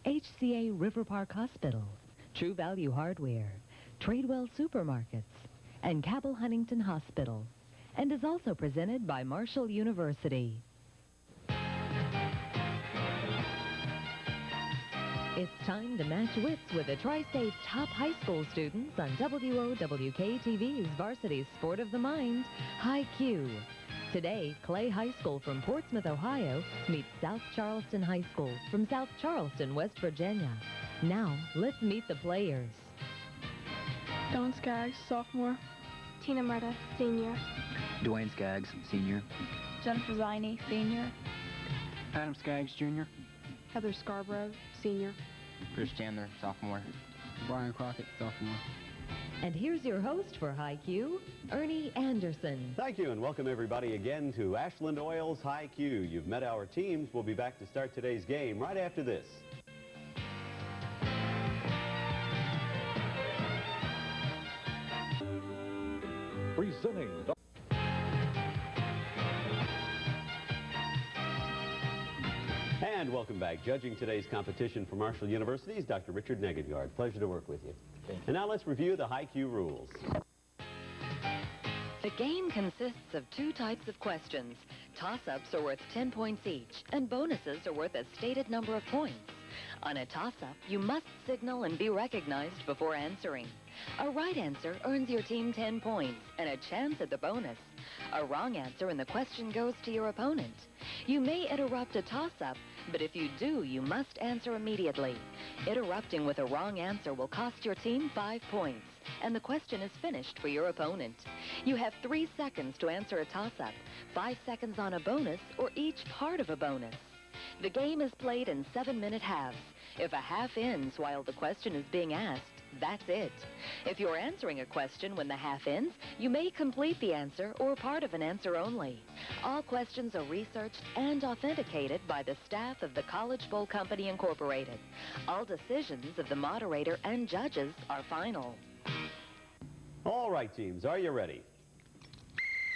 HCA River Park Hospital, True Value Hardware, Tradewell Supermarkets, and Cabell Huntington Hospital, and is also presented by Marshall University. It's time to match wits with the Tri-State's top high school students on WOWK-TV's Varsity Sport of the Mind, High Q. Today, Clay High School from Portsmouth, Ohio meets South Charleston High School from South Charleston, West Virginia. Now, let's meet the players. Don Skaggs, sophomore. Tina Murta, senior. Dwayne Skaggs, senior. Jennifer Ziney, senior. Adam Skaggs, junior. Heather Scarborough, senior. Chris Chandler, sophomore. Brian Crockett, sophomore. And here's your host for High Q, Ernie Anderson. Thank you, and welcome everybody again to Ashland Oil's High Q. You've met our teams. We'll be back to start today's game right after this. Presenting And welcome back. Judging today's competition for Marshall University is Dr. Richard Negengard. Pleasure to work with you. And now let's review the High Q rules. The game consists of two types of questions. Toss-ups are worth 10 points each, and bonuses are worth a stated number of points. On a toss-up, you must signal and be recognized before answering. A right answer earns your team 10 points and a chance at the bonus. A wrong answer and the question goes to your opponent. You may interrupt a toss-up, but if you do, you must answer immediately. Interrupting with a wrong answer will cost your team 5 points, and the question is finished for your opponent. You have 3 seconds to answer a toss-up, 5 seconds on a bonus, or each part of a bonus. The game is played in 7-minute halves. If a half ends while the question is being asked, that's it. If you're answering a question when the half ends, you may complete the answer or part of an answer only. All questions are researched and authenticated by the staff of the College Bowl Company Incorporated. All decisions of the moderator and judges are final. All right, teams, are you ready?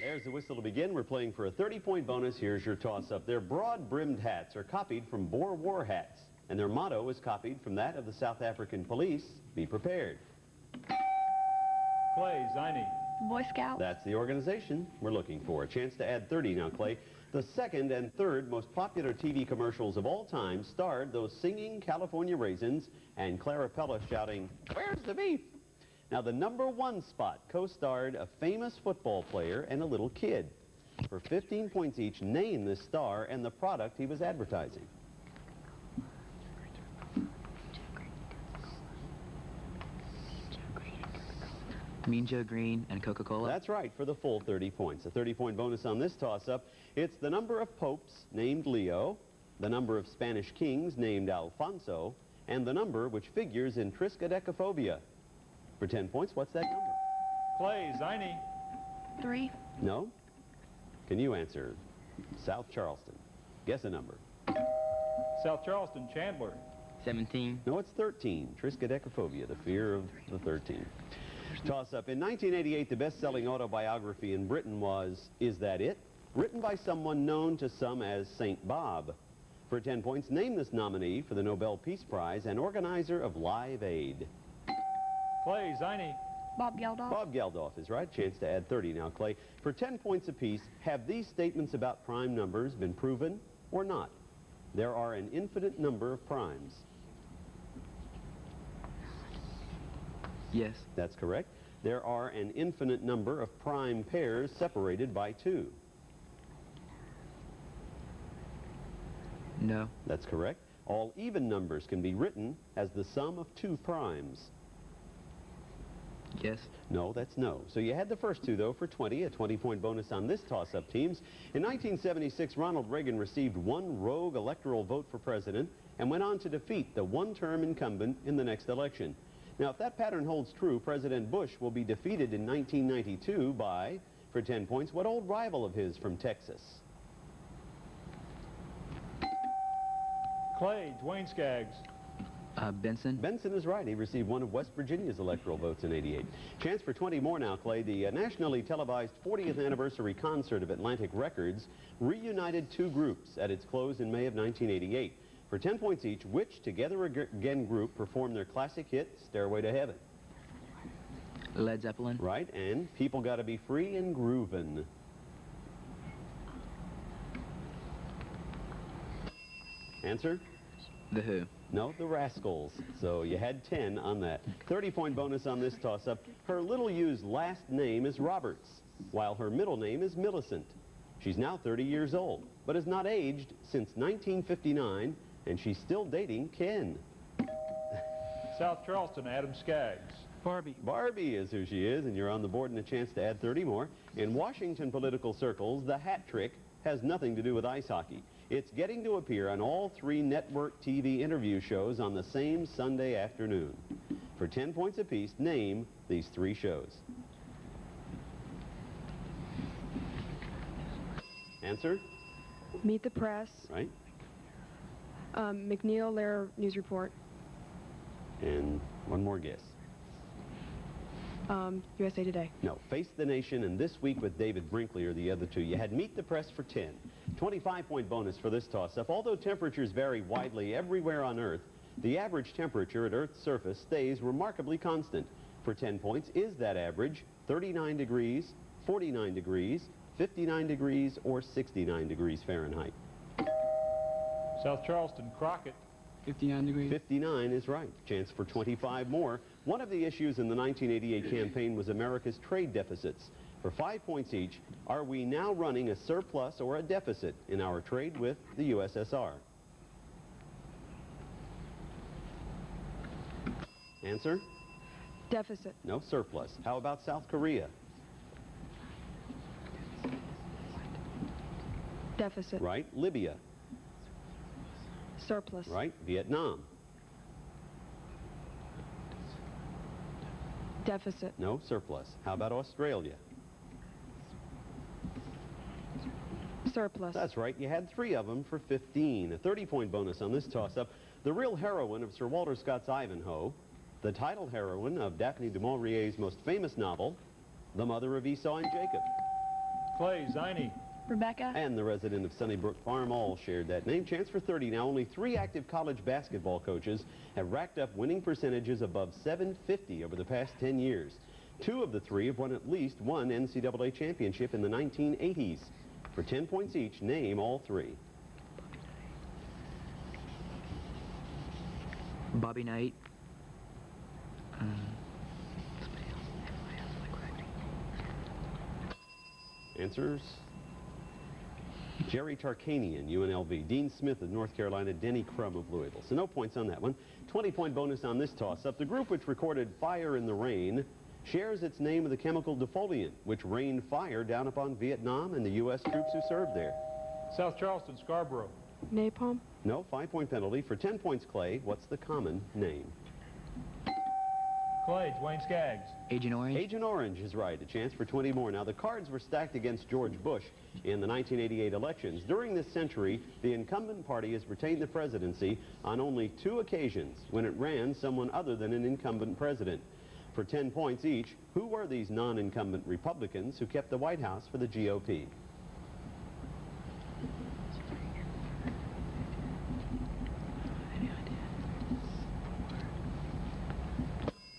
There's the whistle to begin. We're playing for a 30-point bonus. Here's your toss-up. Their broad-brimmed hats are copied from Boer War hats, and their motto is copied from that of the South African Police, Be Prepared. Clay Ziney. Boy Scout. That's the organization we're looking for. A chance to add 30 now, Clay. The second and third most popular TV commercials of all time starred those singing California Raisins and Clara Pella shouting, "Where's the beef?" Now, the #1 spot co-starred a famous football player and a little kid. For 15 points each, name the star and the product he was advertising. Mean Joe Green and Coca-Cola. That's right, for the full 30 points. A 30-point bonus on this toss-up. It's the number of popes named Leo, the number of Spanish kings named Alfonso, and the number which figures in triskaidekaphobia. For 10 points, what's that number? Clay Ziney. 3. No? Can you answer? South Charleston. Guess a number. South Charleston Chandler. 17. No, it's 13. Triskaidekaphobia, the fear of the 13. Toss-up. In 1988, the best-selling autobiography in Britain was Is That It? Written by someone known to some as St. Bob. For 10 points, name this nominee for the Nobel Peace Prize and organizer of Live Aid. Clay Ziney. Bob Geldof. Bob Geldof is right. Chance to add 30 now, Clay. For 10 points apiece, have these statements about prime numbers been proven or not? There are an infinite number of primes. Yes. That's correct. There are an infinite number of prime pairs separated by 2. No. That's correct. All even numbers can be written as the sum of 2 primes. Yes. No, that's no. So you had the first 2, though, for 20, a 20-point bonus on this toss-up, teams. In 1976, Ronald Reagan received 1 rogue electoral vote for president and went on to defeat the one-term incumbent in the next election. Now, if that pattern holds true, President Bush will be defeated in 1992 by, for 10 points, what old rival of his from Texas? Clay Dwayne Skaggs. Benson. Benson is right. He received one of West Virginia's electoral votes in '88. Chance for 20 more now, Clay. The nationally televised 40th anniversary concert of Atlantic Records reunited 2 groups at its close in May of 1988. For 10 points each, which Together Again group performed their classic hit, Stairway to Heaven? Led Zeppelin. Right, and People Gotta Be Free and Groovin'. Answer? The Who. No, the Rascals. So you had 10 on that. 30-point bonus on this toss-up. Her little-used last name is Roberts, while her middle name is Millicent. She's now 30 years old, but has not aged since 1959, and she's still dating Ken. South Charleston, Adam Skaggs. Barbie. Barbie is who she is, and you're on the board and a chance to add 30 more. In Washington political circles, the hat trick has nothing to do with ice hockey. It's getting to appear on all 3 network TV interview shows on the same Sunday afternoon. For 10 points apiece, name these 3 shows. Answer? Meet the Press. Right. McNeil Lehrer News Report. And one more guess. USA Today. No, Face the Nation and This Week with David Brinkley are the other 2. You had Meet the Press for 10. 25-point bonus for this toss-up. Although temperatures vary widely everywhere on Earth, the average temperature at Earth's surface stays remarkably constant. For 10 points, is that average 39 degrees, 49 degrees, 59 degrees, or 69 degrees Fahrenheit? South Charleston, Crockett. 59 degrees. 59 is right. Chance for 25 more. One of the issues in the 1988 campaign was America's trade deficits. For 5 points each, are we now running a surplus or a deficit in our trade with the USSR? Answer? Deficit. No, surplus. How about South Korea? Deficit. Right. Libya? Surplus. Right. Vietnam? Deficit. No, surplus. How about Australia? Surplus. That's right. You had 3 of them for 15. A 30-point bonus on this toss-up. The real heroine of Sir Walter Scott's Ivanhoe, the title heroine of Daphne du Maurier's most famous novel, the mother of Esau and Jacob. Clay, Ziny. Rebecca. And the resident of Sunnybrook Farm all shared that name. Chance for 30. Now, only 3 active college basketball coaches have racked up winning percentages above 750 over the past 10 years. 2 of the 3 have won at least one NCAA championship in the 1980s. For 10 points each, name all 3. Bobby Knight. Answers? Jerry Tarkanian, UNLV. Dean Smith of North Carolina. Denny Crum of Louisville. So no points on that one. 20-point bonus on this toss-up. The group which recorded Fire in the Rain shares its name with the chemical defoliant, which rained fire down upon Vietnam and the U.S. troops who served there. South Charleston, Scarborough. Napalm. No, 5-point penalty. For 10 points, Clay, what's the common name? Clay, Dwayne Skaggs. Agent Orange. Agent Orange is right. A chance for 20 more. Now, the cards were stacked against George Bush in the 1988 elections. During this century, the incumbent party has retained the presidency on only 2 occasions when it ran someone other than an incumbent president. For 10 points each, who were these non-incumbent Republicans who kept the White House for the GOP?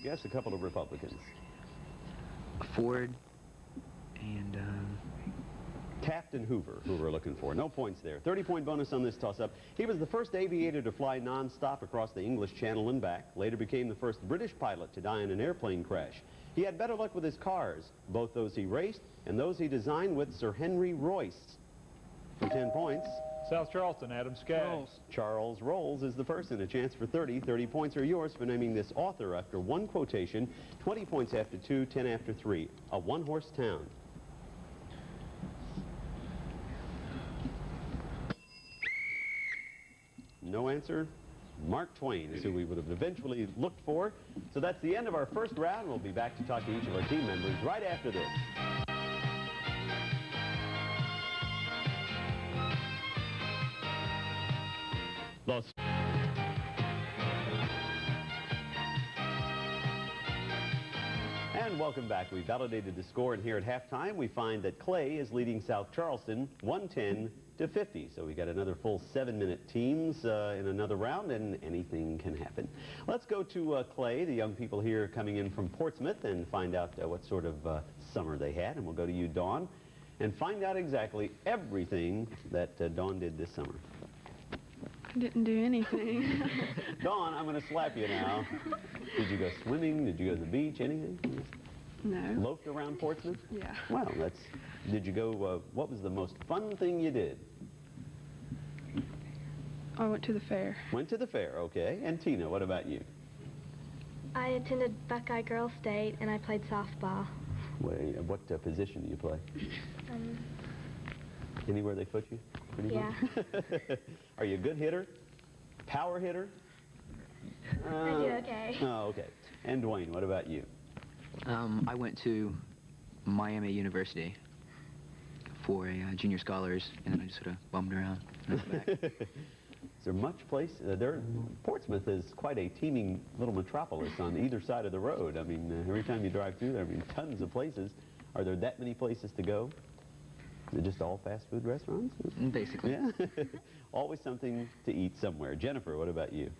Yes, a couple of Republicans. Ford. And, Taft and Hoover, who we're looking for. No points there. 30-point bonus on this toss-up. He was the first aviator to fly non-stop across the English Channel and back. Later became the first British pilot to die in an airplane crash. He had better luck with his cars, both those he raced and those he designed with Sir Henry Royce. For 10 points, South Charleston, Adam Skaggs. Charles Rolls is the person. A chance for 30. 30 points are yours for naming this author after 1 quotation, 20 points after 2, 10 after 3. A one-horse town. No answer. Mark Twain is who we would have eventually looked for. So that's the end of our first round. We'll be back to talk to each of our team members right after this. And welcome back. We validated the score, and here at halftime we find that Clay is leading South Charleston 110 to 50. So we got another full 7-minute teams in another round, and anything can happen. Let's go to Clay, the young people here coming in from Portsmouth, and find out what sort of summer they had. And we'll go to you, Dawn, and find out exactly everything that Dawn did this summer. I didn't do anything. Dawn, I'm going to slap you now. Did you go swimming? Did you go to the beach? Anything? No. Loafed around Portsmouth? Yeah. Well, did you go, what was the most fun thing you did? I went to the fair. Went to the fair, okay. And Tina, what about you? I attended Buckeye Girls State and I played softball. What position do you play? Um, Anywhere they put you? Pretty Yeah. much? Are you a good hitter? Power hitter? I do okay. Oh, okay. And Dwayne, what about you? I went to Miami University for a junior scholars, and then I just sort of bummed around. And I went back. Is there much place? Portsmouth is quite a teeming little metropolis on either side of the road. I mean, every time you drive through there, I mean, tons of places. Are there that many places to go? Is it just all fast food restaurants? Basically. Yeah. Always something to eat somewhere. Jennifer, what about you?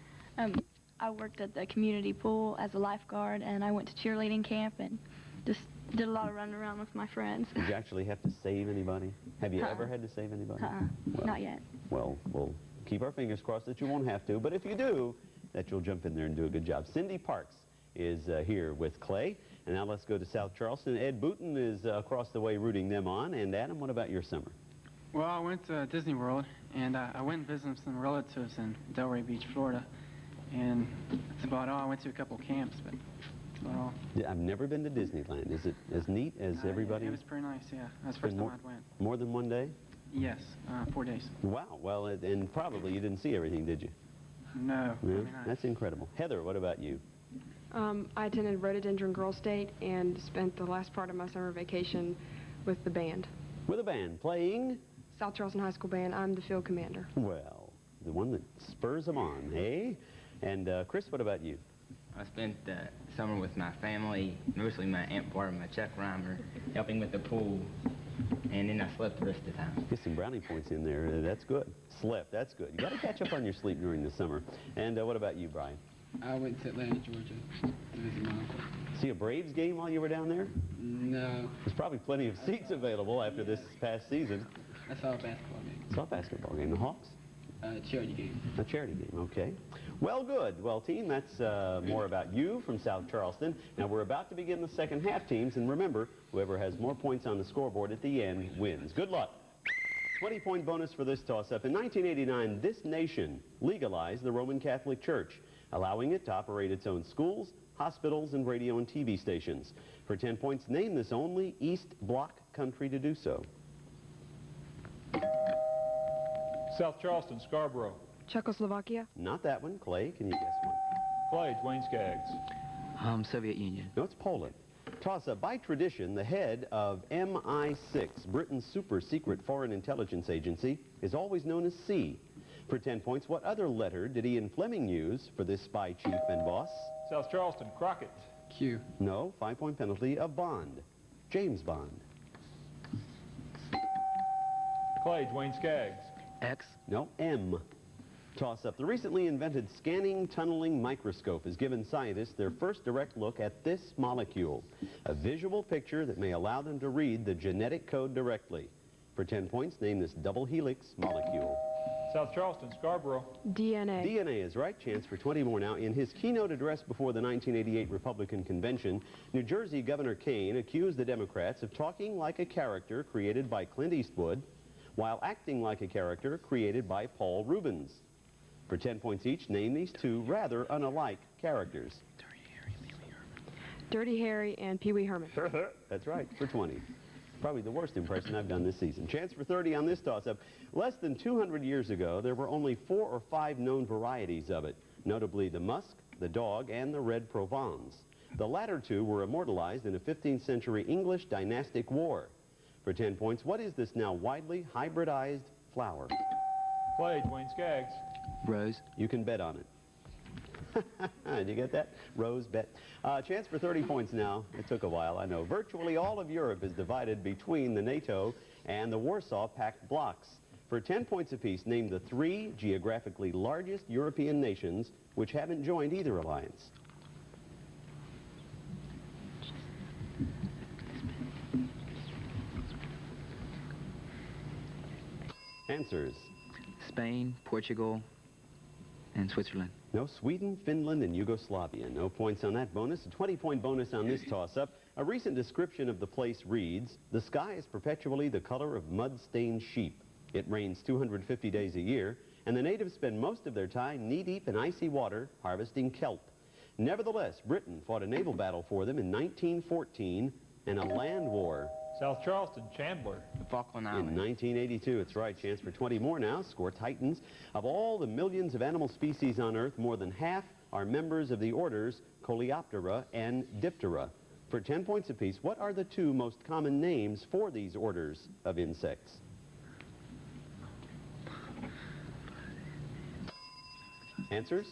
I worked at the community pool as a lifeguard, and I went to cheerleading camp and just did a lot of running around with my friends. Did you actually have to save anybody? Have you ever had to save anybody? Well, Not yet. Well, we'll keep our fingers crossed that you won't have to, but if you do, that you'll jump in there and do a good job. Cindy Parks is here with Clay, and now let's go to South Charleston. Ed Booton is across the way rooting them on, and Adam, what about your summer? Well, I went to Disney World, and I went and visited some relatives in Delray Beach, Florida. And that's about all. I went to a couple camps, but that's about all. Yeah, I've never been to Disneyland. Is it as neat as everybody? It was pretty nice, yeah. That's the first time I went. More than one day? Yes, 4 days. Wow. Well, and probably you didn't see everything, did you? No, Yeah, maybe not. that's incredible. Heather, what about you? I attended Rhododendron Girls State and spent the last part of my summer vacation with the band. With a band playing? South Charleston High School Band. I'm the field commander. Well, the one that spurs them on, eh? And Chris, what about you? I spent the summer with my family, mostly my Aunt Barb, my Chuck Rhymer, helping with the pool, and then I slept the rest of the time. Get some brownie points in there. That's good. Slept. That's good. You got to catch up on your sleep during the summer. And what about you, Brian? I went to Atlanta, Georgia to visit my uncle. See a Braves game while you were down there? No, There's probably plenty of seats available after this past season. I saw a basketball game. Saw a basketball game. The Hawks? Charity game. A charity game, okay. Well, good. Well, team, that's more about you from South Charleston. Now, we're about to begin the second half, teams, and remember, whoever has more points on the scoreboard at the end wins. Good luck. 20-point bonus for this toss-up. In 1989, this nation legalized the Roman Catholic Church, allowing it to operate its own schools, hospitals, and radio and TV stations. For 10 points, name this only East Bloc country to do so. South Charleston, Scarborough. Czechoslovakia. Not that one. Clay, can you guess one? Clay, Dwayne Skaggs. Soviet Union. No, it's Poland. Toss-up. By tradition, the head of MI6, Britain's super-secret foreign intelligence agency, is always known as C. For 10 points, what other letter did Ian Fleming use for this spy chief and boss? South Charleston, Crockett. Q. No, 5-point penalty of Bond. James Bond. Clay, Dwayne Skaggs. X. No, M. Toss-up. The recently invented scanning tunneling microscope has given scientists their first direct look at this molecule, a visual picture that may allow them to read the genetic code directly. For 10 points, name this double helix molecule. South Charleston, Scarborough. DNA. DNA is right. Chance for 20 more now. In his keynote address before the 1988 Republican convention, New Jersey Governor Kane accused the Democrats of talking like a character created by Clint Eastwood while acting like a character created by Paul Rubens. For 10 points each, name these two rather unalike characters. Dirty Harry and Pee Wee Herman. That's right, for 20. Probably the worst impression I've done this season. Chance for 30 on this toss-up. Less than 200 years ago, there were only 4 or 5 known varieties of it, notably the musk, the dog, and the red Provence. The latter two were immortalized in a 15th century English dynastic war. For 10 points, what is this now widely hybridized flower? Clay, Dwayne Skaggs. Rose. You can bet on it. Did you get that? Rose bet. Chance for 30 points now. It took a while, I know. Virtually all of Europe is divided between the NATO and the Warsaw Pact blocs. For 10 points apiece, name the 3 geographically largest European nations which haven't joined either alliance. Answers. Spain, Portugal, and Switzerland. No, Sweden, Finland, and Yugoslavia. No points on that bonus. A 20-point bonus on this toss-up. A recent description of the place reads, "The sky is perpetually the color of mud-stained sheep. It rains 250 days a year, and the natives spend most of their time knee-deep in icy water harvesting kelp. Nevertheless, Britain fought a naval battle for them in 1914 and a land war South Charleston, Chandler. The Falkland in Islands. 1982. It's right. Chance for 20 more now. Score tightens. Of all the millions of animal species on Earth, more than half are members of the orders Coleoptera and Diptera. For 10 points apiece, what are the 2 most common names for these orders of insects? Answers?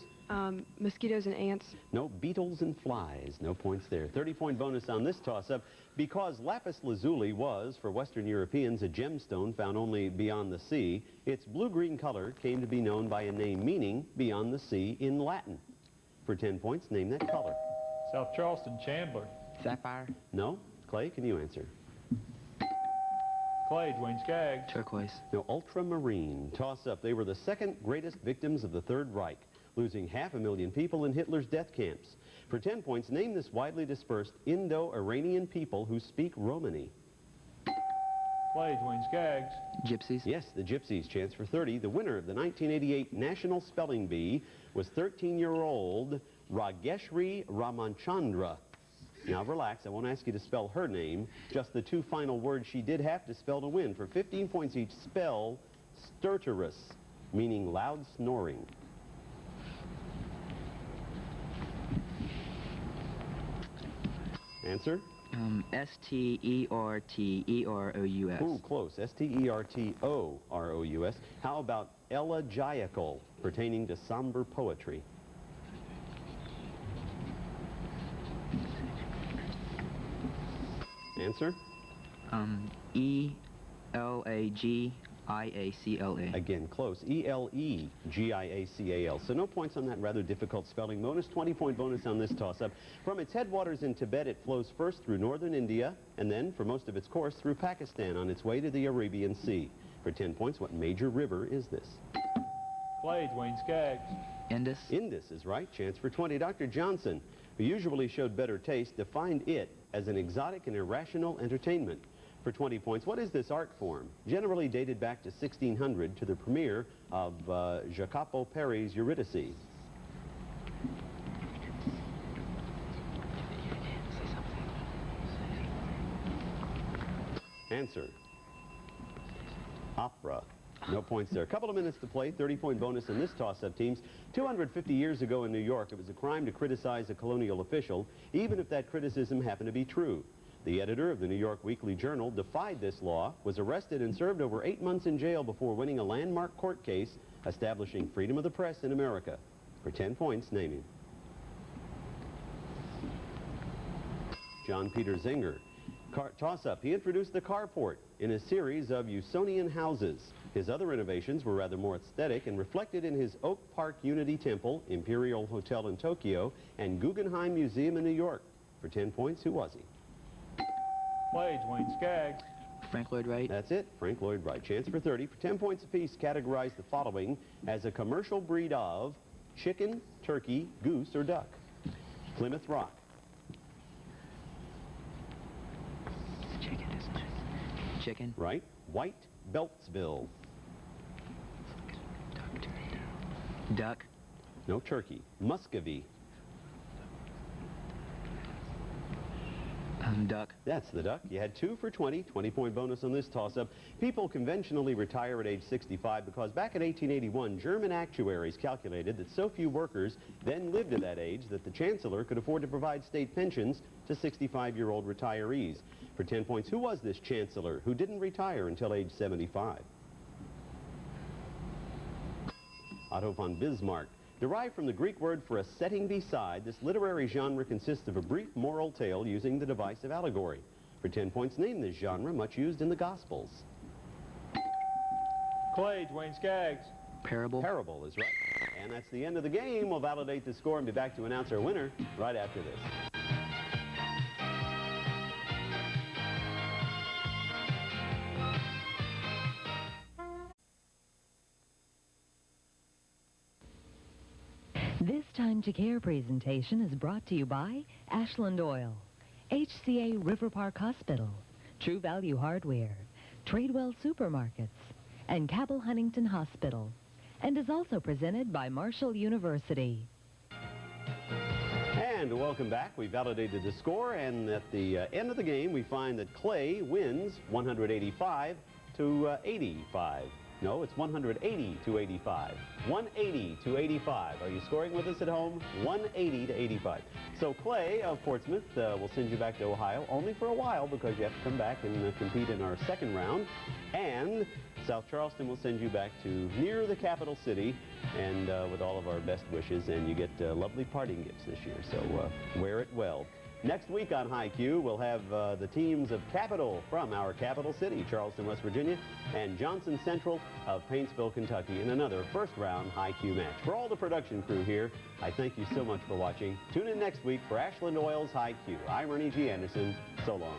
Mosquitoes and ants. No, beetles and flies. No points there. 30-point bonus on this toss-up. Because lapis lazuli was, for Western Europeans, a gemstone found only beyond the sea, its blue-green color came to be known by a name meaning beyond the sea in Latin. For 10 points, name that color. South Charleston, Chandler. Sapphire. No? Clay, can you answer? Clay, Dwayne Skaggs. Turquoise. No, ultramarine. Toss-up. They were the second greatest victims of the Third Reich, losing 500,000 people in Hitler's death camps. For 10 points, name this widely dispersed Indo-Iranian people who speak Romani. Clay, Dwayne Skaggs. Gypsies. Yes, the Gypsies. Chance for 30. The winner of the 1988 National Spelling Bee was 13-year-old Rageshri Ramachandra. Now relax, I won't ask you to spell her name, just the 2 final words she did have to spell to win. For 15 points each, spell stertorous, meaning loud snoring. Answer? S-T-E-R-T-E-R-O-U-S. Ooh, close. S-T-E-R-T-O-R-O-U-S. How about elegiacal, pertaining to somber poetry? Answer? E-L-A-G-I-A-C-L-A. Again, close. E-L-E-G-I-A-C-A-L. So no points on that rather difficult spelling bonus. 20-point bonus on this toss-up. From its headwaters in Tibet, it flows first through northern India, and then, for most of its course, through Pakistan on its way to the Arabian Sea. For 10 points, what major river is this? Clay, Dwayne Skaggs. Indus. Indus is right. Chance for 20. Dr. Johnson, who usually showed better taste, defined it as an exotic and irrational entertainment. For 20 points, what is this art form? Generally dated back to 1600 to the premiere of Jacopo Peri's Eurydice. Answer. Opera. No points there. A couple of minutes to play. 30-point bonus in this toss-up, teams. 250 years ago in New York, it was a crime to criticize a colonial official, even if that criticism happened to be true. The editor of the New York Weekly Journal defied this law, was arrested and served over 8 months in jail before winning a landmark court case establishing freedom of the press in America. For 10 points, name him. John Peter Zenger. Toss-up. He introduced the carport in a series of Usonian houses. His other innovations were rather more aesthetic and reflected in his Oak Park Unity Temple, Imperial Hotel in Tokyo, and Guggenheim Museum in New York. For 10 points, who was he? Clay, Dwayne Skaggs. Frank Lloyd Wright. That's it. Frank Lloyd Wright. Chance for 30. For 10 points apiece, categorize the following as a commercial breed of chicken, turkey, goose, or duck. Plymouth Rock. Chicken, isn't it? Chicken. Right. White Beltsville. Duck. No, turkey. Muscovy. Duck. That's the duck. You had 2 for 20. 20-point bonus on this toss-up. People conventionally retire at age 65 because back in 1881, German actuaries calculated that so few workers then lived to that age that the chancellor could afford to provide state pensions to 65-year-old retirees. For 10 points, who was this chancellor who didn't retire until age 75? Otto von Bismarck. Derived from the Greek word for a setting beside, this literary genre consists of a brief moral tale using the device of allegory. For 10 points, name this genre, much used in the Gospels. Clay, Dwayne Skaggs. Parable. Parable is right. And that's the end of the game. We'll validate the score and be back to announce our winner right after this. This Time to Care presentation is brought to you by Ashland Oil, HCA River Park Hospital, True Value Hardware, Tradewell Supermarkets, and Cabell Huntington Hospital, and is also presented by Marshall University. And welcome back. We validated the score, and at the end of the game, we find that Clay wins 185 to 85. No, it's 180 to 85. 180 to 85. Are you scoring with us at home? 180 to 85. So Clay of Portsmouth will send you back to Ohio, only for a while because you have to come back and compete in our second round. And South Charleston will send you back to near the capital city, and with all of our best wishes, and you get lovely parting gifts this year. So wear it well. Next week on High Q, we'll have the teams of Capital from our capital city, Charleston, West Virginia, and Johnson Central of Paintsville, Kentucky, in another first-round High Q match. For all the production crew here, I thank you so much for watching. Tune in next week for Ashland Oil's High Q. I'm Ernie G. Anderson. So long.